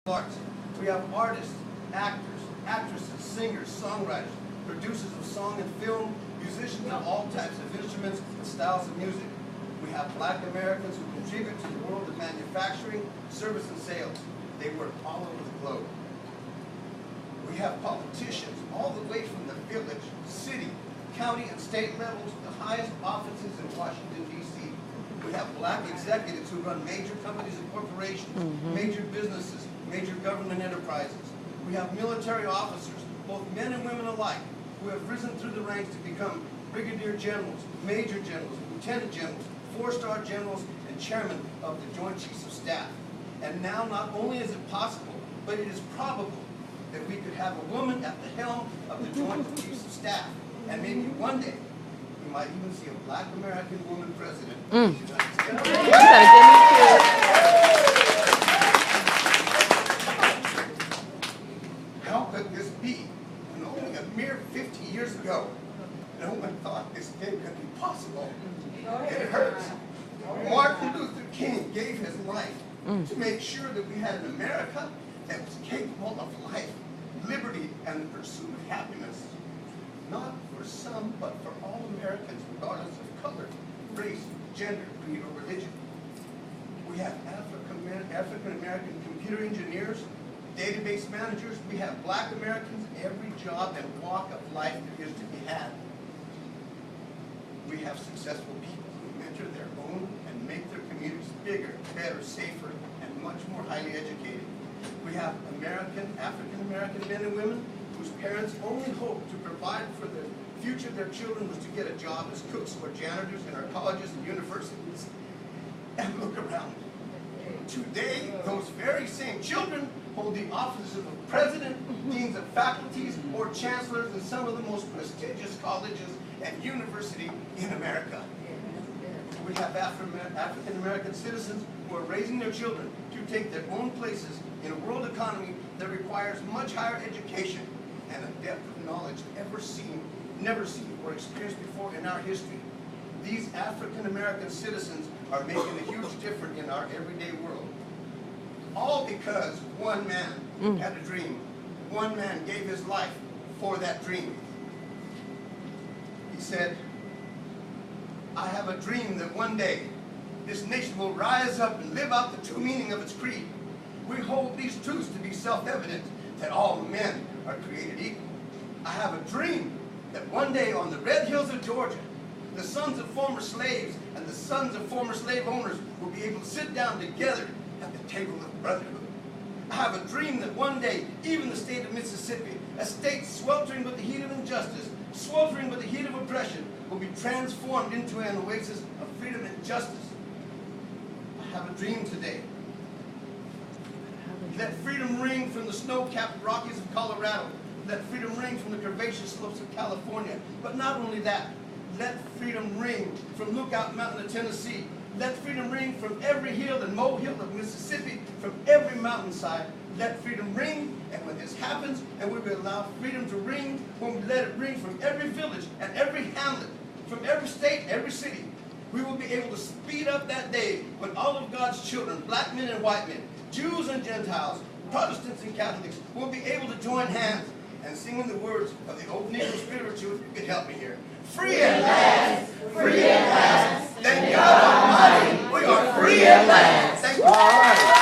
arts. We have artists, actors, actresses, singers, songwriters, producers of song and film, musicians of all types of instruments and styles of music. We have Black Americans who contribute to the world of manufacturing, service, and sales. They work all over the globe. We have politicians all the way from the village, city, county, and state levels to the highest offices in Washington, D.C. We have Black executives who run major companies and corporations, major businesses, major government enterprises. We have military officers, both men and women alike, who have risen through the ranks to become brigadier generals, major generals, lieutenant generals, four-star generals, and chairman of the Joint Chiefs of Staff. And now not only is it possible, but it is probable that we could have a woman at the helm of the Joint Chiefs of Staff. And maybe one day, we might even see a Black American woman president. How could this be when only a mere 50 years ago, no one thought this thing could be possible? It hurts. Martin Luther King gave his life to make sure that we had an America that was capable of life, liberty, and the pursuit of happiness. Not for some, but for all Americans, regardless of color, race, gender, creed, or religion. We have African-American computer engineers, database managers. We have Black Americans in every job and walk of life there is to be had. We have successful people who mentor their own and make their communities bigger, better, safer, and much more highly educated. We have African-American men and women whose parents only hoped to provide for the future of their children was to get a job as cooks or janitors in our colleges and universities. And look around. Today, those very same children hold the offices of president, deans of faculties, or chancellors in some of the most prestigious colleges and universities in America. We have African-American citizens who are raising their children to take their own places in a world economy that requires much higher education and a depth of knowledge never seen or experienced before in our history. These African-American citizens are making a huge difference in our everyday world. All because one man had a dream. One man gave his life for that dream. He said, I have a dream that one day this nation will rise up and live out the true meaning of its creed. We hold these truths to be self-evident, that all men are created equal. I have a dream that one day on the red hills of Georgia, the sons of former slaves and the sons of former slave owners will be able to sit down together at the table of brotherhood. I have a dream that one day, even the state of Mississippi, a state sweltering with the heat of injustice, sweltering with the heat of oppression, will be transformed into an oasis of freedom and justice. I have a dream today. Let freedom ring from the snow-capped Rockies of Colorado. Let freedom ring from the curvaceous slopes of California. But not only that, let freedom ring from Lookout Mountain of Tennessee. Let freedom ring from every hill and molehill of Mississippi, from every mountainside. Let freedom ring, and when this happens, and we will allow freedom to ring, when we let it ring from every village and every hamlet, from every state, every city, we will be able to speed up that day when all of God's children, black men and white men, Jews and Gentiles, Protestants and Catholics, will be able to join hands and sing in the words of the old Negro spiritual. If you could help me here. Free at last, free at last. Thank God Almighty, we are free at last. Thank you.